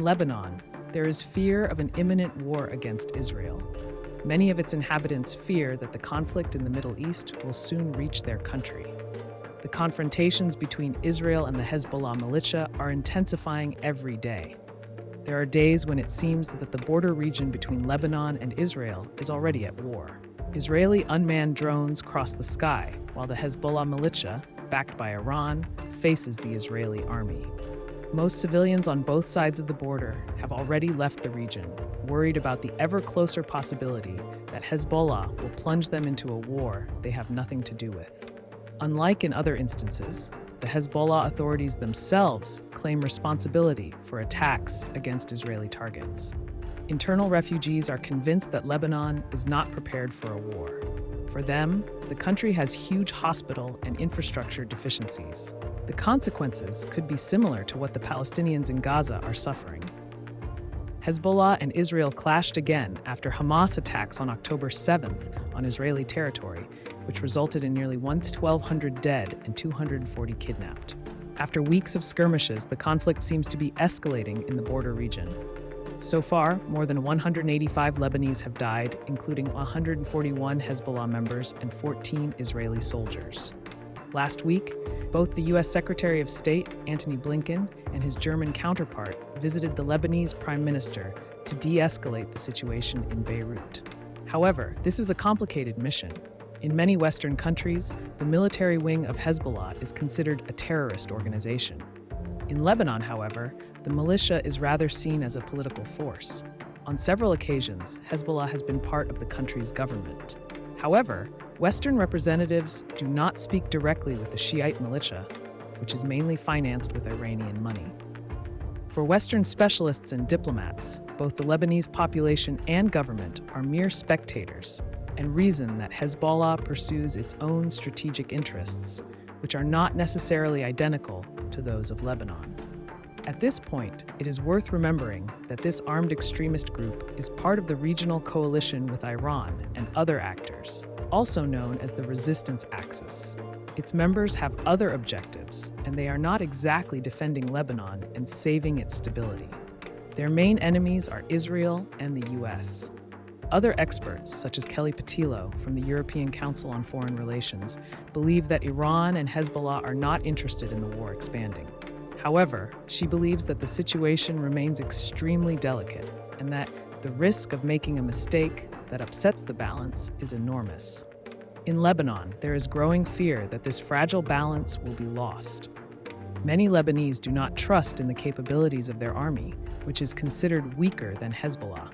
Lebanon, there is fear of an imminent war against Israel. Many of its inhabitants fear that the conflict in the Middle East will soon reach their country. The confrontations between Israel and the Hezbollah militia are intensifying every day. There are days when it seems that the border region between Lebanon and Israel is already at war. Israeli unmanned drones cross the sky, while the Hezbollah militia, backed by Iran, faces the Israeli army. Most civilians on both sides of the border have already left the region, worried about the ever-closer possibility that Hezbollah will plunge them into a war they have nothing to do with. Unlike in other instances, the Hezbollah authorities themselves claim responsibility for attacks against Israeli targets. Internal refugees are convinced that Lebanon is not prepared for a war. For them, the country has huge hospital and infrastructure deficiencies. The consequences could be similar to what the Palestinians in Gaza are suffering. Hezbollah and Israel clashed again after Hamas attacks on October 7th on Israeli territory, which resulted in nearly 1,200 dead and 240 kidnapped. After weeks of skirmishes, the conflict seems to be escalating in the border region. So far, more than 185 Lebanese have died, including 141 Hezbollah members and 14 Israeli soldiers. Last week, both the U.S. Secretary of State, Antony Blinken, and his German counterpart visited the Lebanese Prime Minister to de-escalate the situation in Beirut. However, this is a complicated mission. In many Western countries, the military wing of Hezbollah is considered a terrorist organization. In Lebanon, however, the militia is rather seen as a political force. On several occasions, Hezbollah has been part of the country's government. However, Western representatives do not speak directly with the Shiite militia, which is mainly financed with Iranian money. For Western specialists and diplomats, both the Lebanese population and government are mere spectators and reason that Hezbollah pursues its own strategic interests, which are not necessarily identical to those of Lebanon. At this point, it is worth remembering that this armed extremist group is part of the regional coalition with Iran and other actors, also known as the Resistance Axis. Its members have other objectives, and they are not exactly defending Lebanon and saving its stability. Their main enemies are Israel and the US. Other experts, such as Kelly Patillo from the European Council on Foreign Relations, believe that Iran and Hezbollah are not interested in the war expanding. However, she believes that the situation remains extremely delicate and that the risk of making a mistake that upsets the balance is enormous. In Lebanon, there is growing fear that this fragile balance will be lost. Many Lebanese do not trust in the capabilities of their army, which is considered weaker than Hezbollah.